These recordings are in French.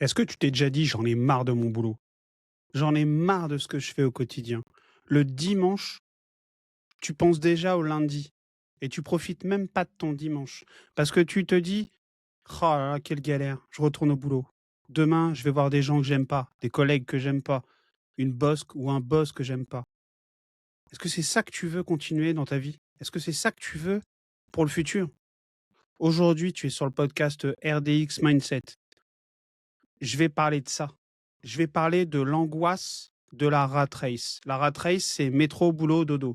Est-ce que tu t'es déjà dit: «J'en ai marre de mon boulot. J'en ai marre de ce que je fais au quotidien». Le dimanche, tu penses déjà au lundi et tu profites même pas de ton dimanche parce que tu te dis: «Oh là là, quelle galère, je retourne au boulot. Demain, je vais voir des gens que j'aime pas, des collègues que j'aime pas, une boss ou un boss que j'aime pas». Est-ce que c'est ça que tu veux continuer dans ta vie? Est-ce que c'est ça que tu veux pour le futur? Aujourd'hui, tu es sur le podcast, RDX Mindset. Je vais parler de ça. Je vais parler de l'angoisse de la rat race. La rat race, c'est métro, boulot, dodo.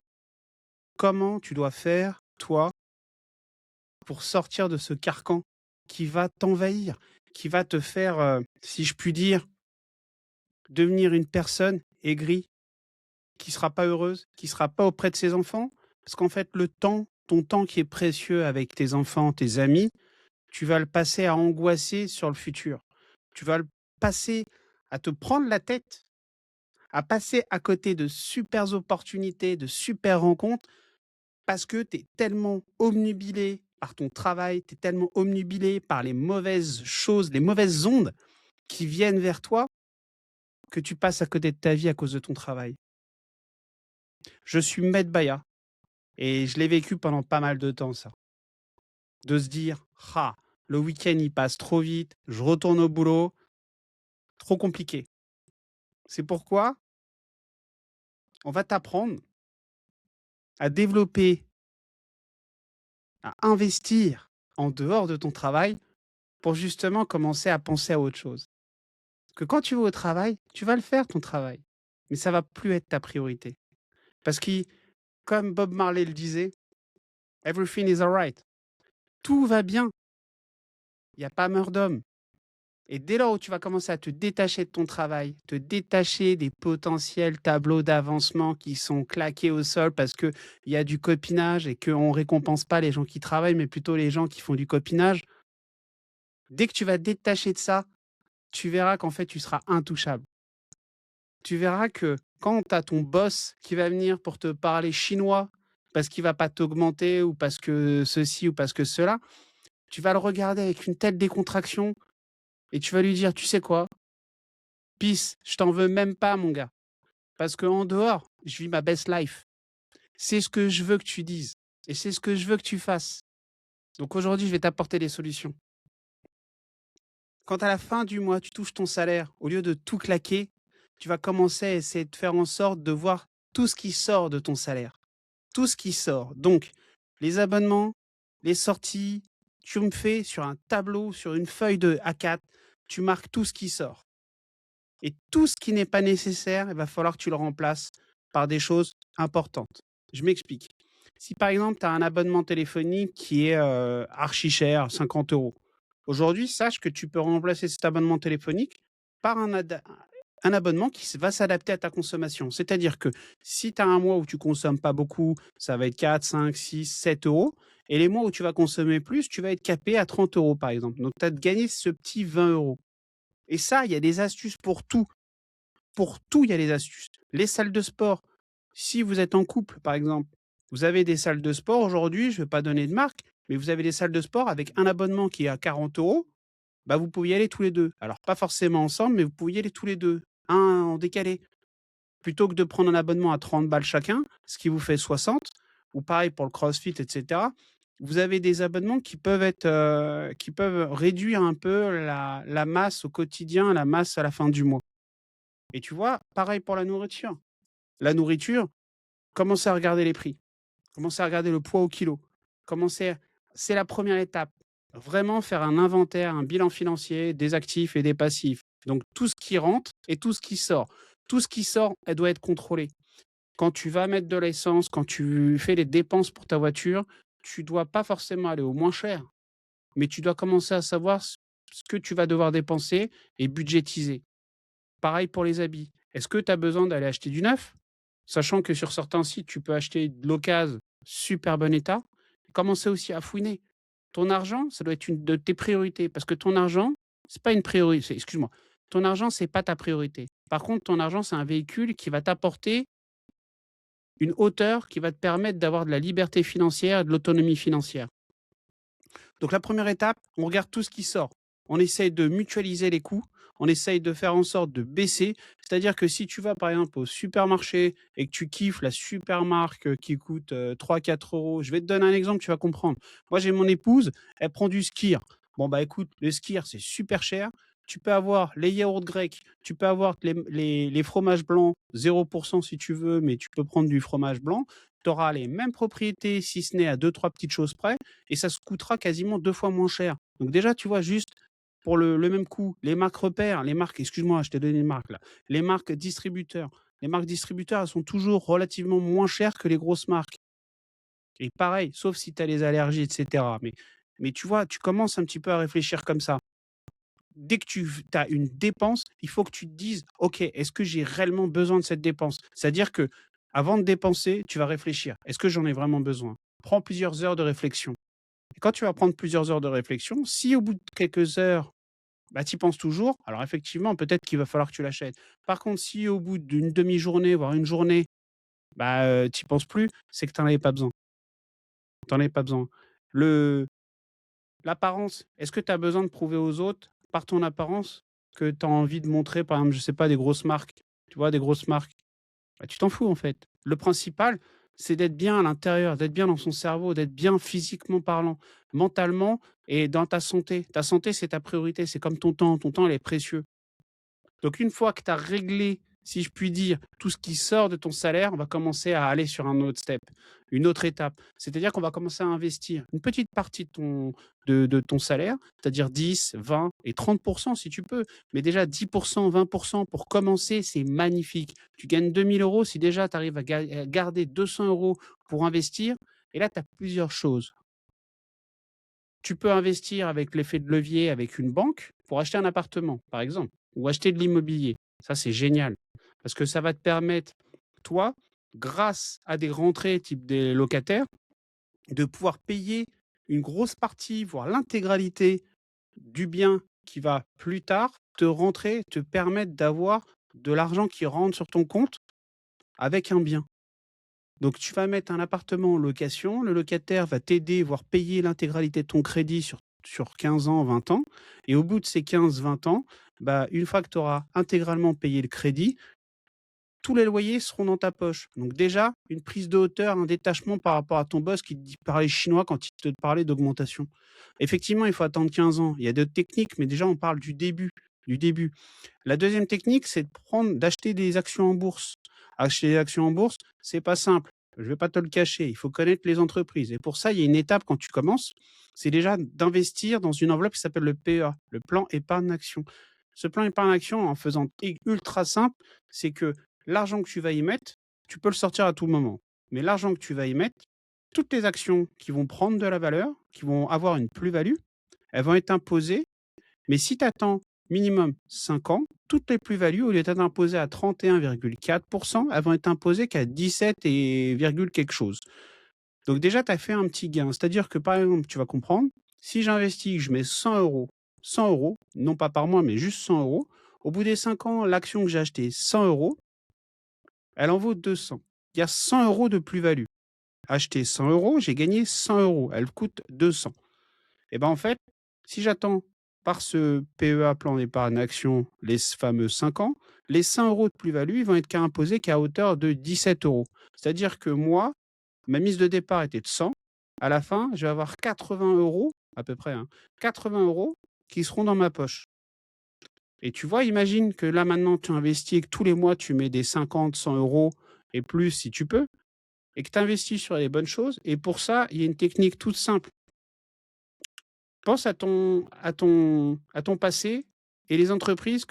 Comment tu dois faire, toi, pour sortir de ce carcan qui va t'envahir, qui va te faire, si je puis dire, devenir une personne aigrie, qui sera pas heureuse, qui sera pas auprès de ses enfants? Parce qu'en fait, le temps, ton temps qui est précieux avec tes enfants, tes amis, tu vas le passer à angoisser sur le futur. Tu vas le passer à te prendre la tête, à passer à côté de super opportunités, de super rencontres, parce que tu es tellement obnubilé par ton travail, tu es tellement obnubilé par les mauvaises choses, les mauvaises ondes qui viennent vers toi, que tu passes à côté de ta vie à cause de ton travail. Je suis Maître Baya et je l'ai vécu pendant pas mal de temps, ça. De se dire, ah, le week-end il passe trop vite, je retourne au boulot, trop compliqué. C'est pourquoi on va t'apprendre à développer, à investir en dehors de ton travail pour justement commencer à penser à autre chose. Que quand tu vas au travail, tu vas le faire ton travail, mais ça va plus être ta priorité. Parce que, comme Bob Marley le disait, everything is alright. Tout va bien. Il n'y a pas mort d'homme. Et dès lors où tu vas commencer à te détacher de ton travail, te détacher des potentiels tableaux d'avancement qui sont claqués au sol parce qu'il y a du copinage et qu'on ne récompense pas les gens qui travaillent, mais plutôt les gens qui font du copinage, dès que tu vas te détacher de ça, tu verras qu'en fait, tu seras intouchable. Tu verras que quand tu as ton boss qui va venir pour te parler chinois parce qu'il va pas t'augmenter ou parce que ceci ou parce que cela, tu vas le regarder avec une telle décontraction et tu vas lui dire: «Tu sais quoi? Peace, je t'en veux même pas mon gars, parce qu'en dehors, je vis ma best life. C'est ce que je veux que tu dises et c'est ce que je veux que tu fasses. Donc aujourd'hui, je vais t'apporter des solutions». Quand à la fin du mois, tu touches ton salaire, au lieu de tout claquer, tu vas commencer à essayer de faire en sorte de voir tout ce qui sort de ton salaire. Tout ce qui sort. Donc, les abonnements, les sorties, tu me fais sur un tableau, sur une feuille de A4, tu marques tout ce qui sort. Et tout ce qui n'est pas nécessaire, il va falloir que tu le remplaces par des choses importantes. Je m'explique. Si par exemple, tu as un abonnement téléphonique qui est archi cher, 50 euros, aujourd'hui, sache que tu peux remplacer cet abonnement téléphonique par un abonnement qui va s'adapter à ta consommation. C'est-à-dire que si tu as un mois où tu consommes pas beaucoup, ça va être 4, 5, 6, 7 euros. Et les mois où tu vas consommer plus, tu vas être capé à 30 euros, par exemple. Donc, tu as gagné ce petit 20 euros. Et ça, il y a des astuces pour tout. Pour tout, il y a des astuces. Les salles de sport, si vous êtes en couple, par exemple, vous avez des salles de sport aujourd'hui, je ne vais pas donner de marque, mais vous avez des salles de sport avec un abonnement qui est à 40 euros, bah, vous pouvez y aller tous les deux. Alors, pas forcément ensemble, mais vous pouvez y aller tous les deux, un en décalé. Plutôt que de prendre un abonnement à 30 balles chacun, ce qui vous fait 60, ou pareil pour le CrossFit, et cetera. Vous avez des abonnements qui peuvent être, qui peuvent réduire un peu la masse au quotidien, la masse à la fin du mois. Et tu vois, pareil pour la nourriture. La nourriture, commencez à regarder les prix. Commencez à regarder le poids au kilo. Commencez C'est la première étape. Vraiment faire un inventaire, un bilan financier des actifs et des passifs. Donc tout ce qui rentre et tout ce qui sort. Tout ce qui sort, elle doit être contrôlé. Quand tu vas mettre de l'essence, quand tu fais les dépenses pour ta voiture, tu dois pas forcément aller au moins cher, mais tu dois commencer à savoir ce que tu vas devoir dépenser et budgétiser. Pareil pour les habits. Est-ce que tu as besoin d'aller acheter du neuf? Sachant que sur certains sites, tu peux acheter de l'occasion, super bon état. Commencer aussi à fouiner. Ton argent, ça doit être une de tes priorités parce que ton argent, c'est pas une priorité, excuse-moi. Ton argent, c'est pas ta priorité. Par contre, ton argent, c'est un véhicule qui va t'apporter une hauteur qui va te permettre d'avoir de la liberté financière et de l'autonomie financière. Donc la première étape, on regarde tout ce qui sort. on essaye de mutualiser les coûts, on essaye de faire en sorte de baisser. C'est-à-dire que si tu vas, par exemple, au supermarché et que tu kiffes la super marque, qui coûte, 3-4 €, je vais te donner un exemple, tu vas comprendre. Moi, j'ai mon épouse, elle prend du skyr. Bon, bah, écoute, le skyr, c'est super cher. Tu peux avoir les yaourts grecs, tu peux avoir les fromages blancs, 0 si tu veux, mais tu peux prendre du fromage blanc. Tu auras les mêmes propriétés, si ce n'est à deux trois petites choses près, et ça se coûtera quasiment 2 fois moins cher. Donc déjà, tu vois, juste pour le même coût, les marques repères, les marques, excuse-moi, je t'ai donné une marque là, les marques distributeurs. Les marques distributeurs, elles sont toujours relativement moins chères que les grosses marques. Et pareil, sauf si tu as les allergies, et cetera. Mais tu vois, tu commences un petit peu à réfléchir comme ça. Dès que tu as une dépense, il faut que tu te dises: «OK, est-ce que j'ai réellement besoin de cette dépense?» C'est-à-dire que avant de dépenser, tu vas réfléchir: «Est-ce que j'en ai vraiment besoin?» Prends plusieurs heures de réflexion, et quand tu vas prendre plusieurs heures de réflexion, si au bout de quelques heures, bah, tu y penses toujours, alors effectivement, peut-être qu'il va falloir que tu l'achètes. Par contre, si au bout d'une demi-journée, voire une journée, bah, tu y penses plus, c'est que tu en avais pas besoin. Tu en avais pas besoin. Le L'apparence, est-ce que tu as besoin de prouver aux autres, par ton apparence, que tu as envie de montrer, par exemple, je sais pas, des grosses marques? Tu vois, des grosses marques? Bah, tu t'en fous, en fait. Le principal, c'est d'être bien à l'intérieur, d'être bien dans son cerveau, d'être bien physiquement parlant, mentalement et dans ta santé. Ta santé, c'est ta priorité, c'est comme ton temps. Ton temps, il est précieux. Donc une fois que tu as réglé, si je puis dire, tout ce qui sort de ton salaire, on va commencer à aller sur un autre step, une autre étape. C'est-à-dire qu'on va commencer à investir une petite partie de ton salaire, c'est-à-dire 10, 20 et 30 si tu peux. Mais déjà 10 20 pour commencer, c'est magnifique. Tu gagnes 2 000 €, si déjà tu arrives à garder 200 € pour investir, et là tu as plusieurs choses. Tu peux investir avec l'effet de levier avec une banque pour acheter un appartement, par exemple, ou acheter de l'immobilier. Ça, c'est génial parce que ça va te permettre, toi, grâce à des rentrées type des locataires, de pouvoir payer une grosse partie, voire l'intégralité du bien qui va plus tard te rentrer, te permettre d'avoir de l'argent qui rentre sur ton compte avec un bien. Donc tu vas mettre un appartement en location, le locataire va t'aider, voire payer l'intégralité de ton crédit sur 15 ans, 20 ans, et au bout de ces 15-20 ans, bah, une fois que tu auras intégralement payé le crédit, tous les loyers seront dans ta poche. Donc déjà, une prise de hauteur, un détachement par rapport à ton boss qui te dit parlait chinois quand il te parlait d'augmentation. Effectivement, il faut attendre 15 ans. Il y a d'autres techniques, mais déjà on parle du début, du début. La deuxième technique, c'est d'acheter des actions en bourse. Acheter des actions en bourse, c'est pas simple. Je vais pas te le cacher. Il faut connaître les entreprises. Et pour ça, il y a une étape quand tu commences. C'est déjà d'investir dans une enveloppe qui s'appelle le PEA, le plan épargne action. Ce plan épargne action, en faisant ultra simple, c'est que l'argent que tu vas y mettre, tu peux le sortir à tout moment. Mais l'argent que tu vas y mettre, toutes les actions qui vont prendre de la valeur, qui vont avoir une plus-value, elles vont être imposées, mais si tu attends minimum 5 ans, toutes les plus-values, au lieu d'être imposées à 31,4, elles vont être imposées qu'à 17 et virgule quelque chose. Donc déjà, tu as fait un petit gain. C'est-à-dire que, par exemple, tu vas comprendre, si j'investis, que je mets 100 €, non pas par mois, mais juste 100 €, au bout des 5 ans, l'action que j'ai achetée 100 €, elle en vaut 200. Il y a 100 € de plus-value. Acheter 100 €, j'ai gagné 100 €. Elle coûte 200. Et ben, en fait, si j'attends par ce PEA, plan d'épargne action, les fameux 5 ans, les 100 € de plus-value, ils vont être imposés qu'à hauteur de 17 €. C'est-à-dire que moi, ma mise de départ était de 100. À la fin, je vais avoir 80 € à peu près, hein, 80 € qui seront dans ma poche. Et tu vois, imagine que là, maintenant, tu investis et que tous les mois, tu mets des 50, 100 € et plus si tu peux, et que tu investis sur les bonnes choses. Et pour ça, il y a une technique toute simple. Pense à ton passé et les entreprises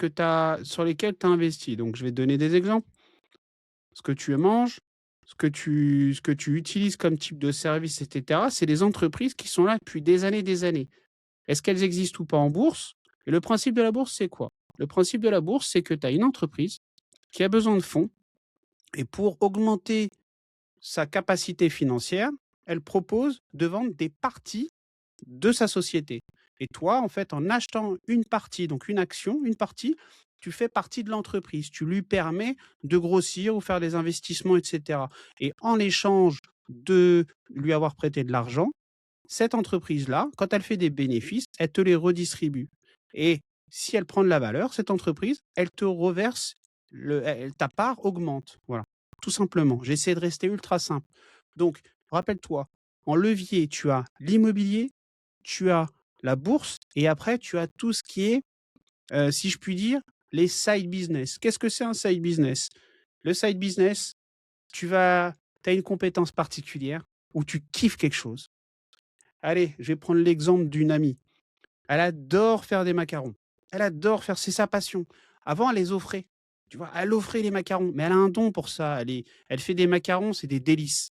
sur lesquelles tu as investi. Donc, je vais te donner des exemples. Ce que tu manges, ce que tu utilises comme type de service, et cetera, c'est des entreprises qui sont là depuis des années, des années. Est-ce qu'elles existent ou pas en bourse? Et le principe de la bourse, c'est quoi? Le principe de la bourse, c'est que tu as une entreprise qui a besoin de fonds, et pour augmenter sa capacité financière, elle propose de vendre des parties de sa société. Et toi, en fait, en achetant une partie, donc une action, une partie, tu fais partie de l'entreprise. Tu lui permets de grossir ou faire des investissements, et cetera. Et en échange de lui avoir prêté de l'argent, cette entreprise-là, quand elle fait des bénéfices, elle te les redistribue. Et si elle prend de la valeur, cette entreprise, elle te reverse ta part augmente. Voilà, tout simplement. J'essaie de rester ultra simple. Donc, rappelle-toi, en levier, tu as l'immobilier, tu as la bourse et après, tu as tout ce qui est, si je puis dire, les side business. Qu'est-ce que c'est un side business? Le side business, tu as une compétence particulière ou tu kiffes quelque chose. Allez, je vais prendre l'exemple d'une amie. Elle adore faire des macarons. Elle adore faire, c'est sa passion. Avant, elle les offrait. Tu vois, elle offrait les macarons, mais elle a un don pour ça. Elle fait des macarons, c'est des délices.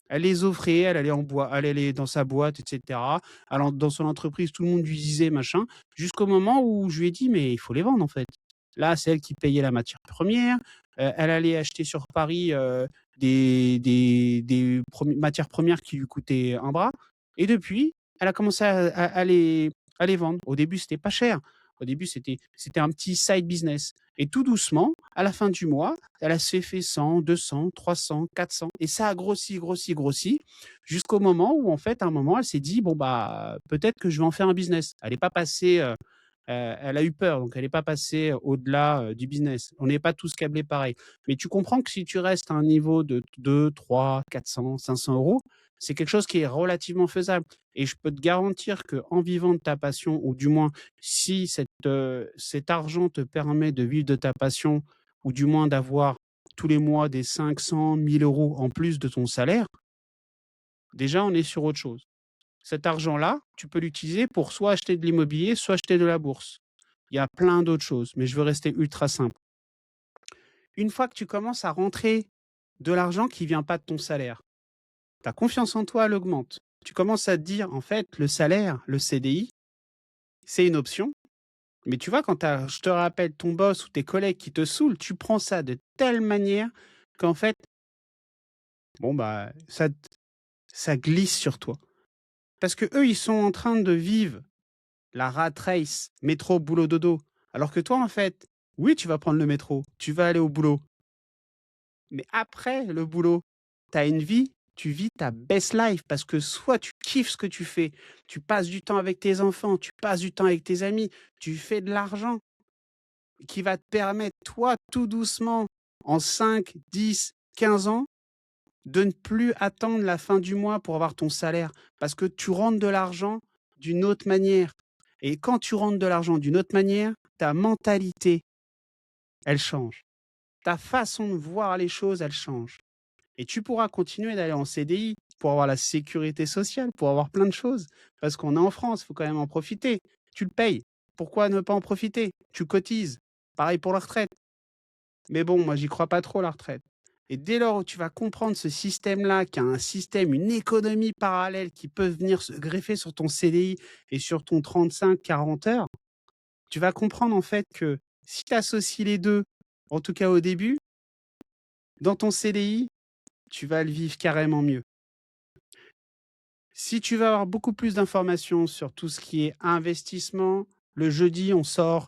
Elle les offrait, elle allait en bois, elle allait dans sa boîte, etc. Alors, dans son entreprise, tout le monde lui disait machin, jusqu'au moment où je lui ai dit, mais il faut les vendre en fait. Là, c'est elle qui payait la matière première. Elle allait acheter sur Paris des matières premières qui lui coûtaient un bras. Et depuis, elle a commencé à les vendre. Au début, c'était pas cher. Au début, c'était un petit side business. Et tout doucement, à la fin du mois, elle a s'est fait 100, 200, 300, 400. Et ça a grossi, grossi, grossi, jusqu'au moment où, en fait, à un moment, elle s'est dit, bon, bah, peut-être que je vais en faire un business. Elle n'est pas passée, elle a eu peur, donc elle n'est pas passée au-delà du business. On n'est pas tous câblés pareil. Mais tu comprends que si tu restes à un niveau de 2, 3, 400, 500 euros, c'est quelque chose qui est relativement faisable. Et je peux te garantir qu'en vivant de ta passion, ou du moins si cet argent te permet de vivre de ta passion, ou du moins d'avoir tous les mois des 500, 1000 euros en plus de ton salaire, déjà on est sur autre chose. Cet argent-là, tu peux l'utiliser pour soit acheter de l'immobilier, soit acheter de la bourse. Il y a plein d'autres choses, mais je veux rester ultra simple. Une fois que tu commences à rentrer de l'argent qui vient pas de ton salaire, ta confiance en toi, elle augmente. Tu commences à te dire, en fait, le salaire, le CDI, c'est une option. Mais tu vois, quand je te rappelle ton boss ou tes collègues qui te saoulent, tu prends ça de telle manière qu'en fait, bon, bah, ça glisse sur toi. Parce que eux, ils sont en train de vivre la rat race, métro, boulot, dodo. Alors que toi, en fait, oui, tu vas prendre le métro, tu vas aller au boulot. Mais après le boulot, tu as une vie, tu vis ta best life parce que soit tu kiffes ce que tu fais, tu passes du temps avec tes enfants, tu passes du temps avec tes amis, tu fais de l'argent qui va te permettre, toi, tout doucement, en 5, 10, 15 ans, de ne plus attendre la fin du mois pour avoir ton salaire parce que tu rentres de l'argent d'une autre manière. Et quand tu rentres de l'argent d'une autre manière, ta mentalité, elle change. Ta façon de voir les choses, elle change. Et tu pourras continuer d'aller en CDI pour avoir la sécurité sociale, pour avoir plein de choses. Parce qu'on est en France, il faut quand même en profiter. Tu le payes. Pourquoi ne pas en profiter? Tu cotises. Pareil pour la retraite. Mais bon, moi, j'y crois pas trop, la retraite. Et dès lors où tu vas comprendre ce système-là, qui a un système, une économie parallèle qui peut venir se greffer sur ton CDI et sur ton 35-40 heures, tu vas comprendre en fait que si tu associes les deux, en tout cas au début, dans ton CDI, tu vas le vivre carrément mieux. Si tu veux avoir beaucoup plus d'informations sur tout ce qui est investissement, le jeudi, on sort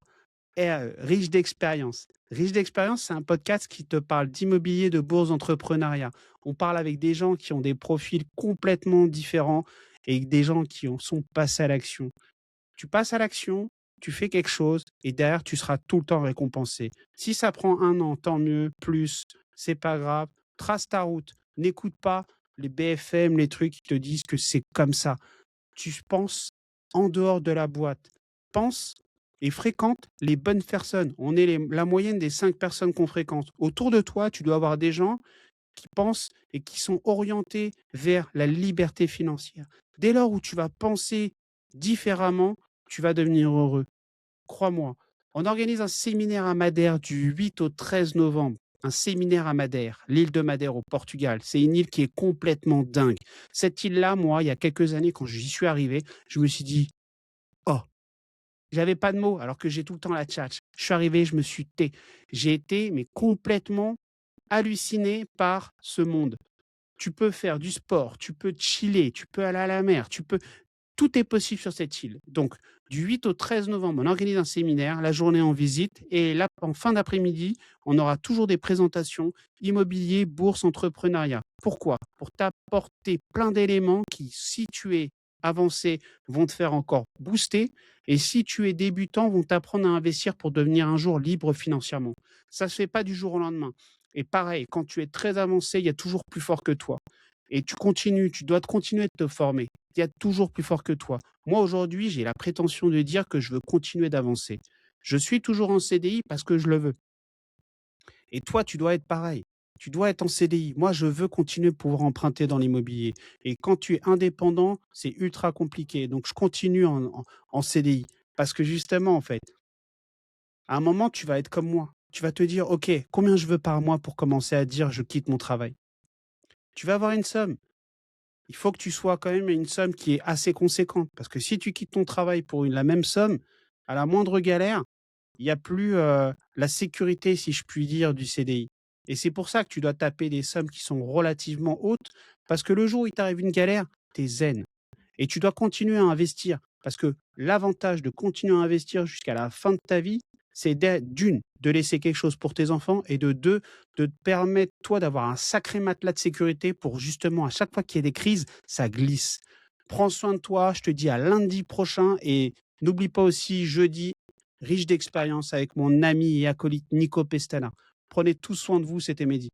Riche d'expérience. Riche d'expérience, c'est un podcast qui te parle d'immobilier, de bourse, d'entrepreneuriat. On parle avec des gens qui ont des profils complètement différents et des gens qui sont passés à l'action. Tu passes à l'action, tu fais quelque chose et derrière, tu seras tout le temps récompensé. Si ça prend un an, tant mieux, plus, c'est pas grave. Trace ta route. N'écoute pas les BFM, les trucs qui te disent que c'est comme ça. Tu penses en dehors de la boîte. Pense et fréquente les bonnes personnes. On est la moyenne des 5 personnes qu'on fréquente. Autour de toi, tu dois avoir des gens qui pensent et qui sont orientés vers la liberté financière. Dès lors où tu vas penser différemment, tu vas devenir heureux. Crois-moi. On organise un séminaire à Madère du 8 au 13 novembre. Un séminaire à Madère, l'île de Madère au Portugal. C'est une île qui est complètement dingue. Cette île-là, moi, il y a quelques années, quand j'y suis arrivé, je me suis dit, oh, j'avais pas de mots alors que j'ai tout le temps la tchatche. Je suis arrivé, je me suis tais. J'ai été mais complètement halluciné par ce monde. Tu peux faire du sport, tu peux chiller, tu peux aller à la mer, tout est possible sur cette île. Donc, du 8 au 13 novembre, on organise un séminaire, la journée en visite, et là, en fin d'après-midi, on aura toujours des présentations immobilier, bourse, entrepreneuriat. Pourquoi? Pour t'apporter plein d'éléments qui, si tu es avancer, vont te faire encore booster. Et si tu es débutant, vont t'apprendre à investir pour devenir un jour libre financièrement. Ça ne se fait pas du jour au lendemain. Et pareil, quand tu es très avancé, il y a toujours plus fort que toi. Et tu continues, tu dois continuer de te former. Il y a toujours plus fort que toi. Moi, aujourd'hui, j'ai la prétention de dire que je veux continuer d'avancer. Je suis toujours en CDI parce que je le veux. Et toi, tu dois être pareil. Tu dois être en CDI. Moi, je veux continuer de pouvoir emprunter dans l'immobilier. Et quand tu es indépendant, c'est ultra compliqué. Donc, je continue en CDI. Parce que justement, en fait, à un moment, tu vas être comme moi. Tu vas te dire, OK, combien je veux par mois pour commencer à dire je quitte mon travail? Tu vas avoir une somme. Il faut que tu sois quand même à une somme qui est assez conséquente. Parce que si tu quittes ton travail pour la même somme, à la moindre galère, il y a plus, la sécurité, si je puis dire, du CDI. Et c'est pour ça que tu dois taper des sommes qui sont relativement hautes, parce que le jour où il t'arrive une galère, tu es zen. Et tu dois continuer à investir, parce que l'avantage de continuer à investir jusqu'à la fin de ta vie, c'est d'une, de laisser quelque chose pour tes enfants et de deux, de te permettre, toi, d'avoir un sacré matelas de sécurité pour justement, à chaque fois qu'il y a des crises, ça glisse. Prends soin de toi, je te dis à lundi prochain et n'oublie pas aussi jeudi, riche d'expérience avec mon ami et acolyte Nico Pestana. Prenez tous soin de vous, c'était Mehdi.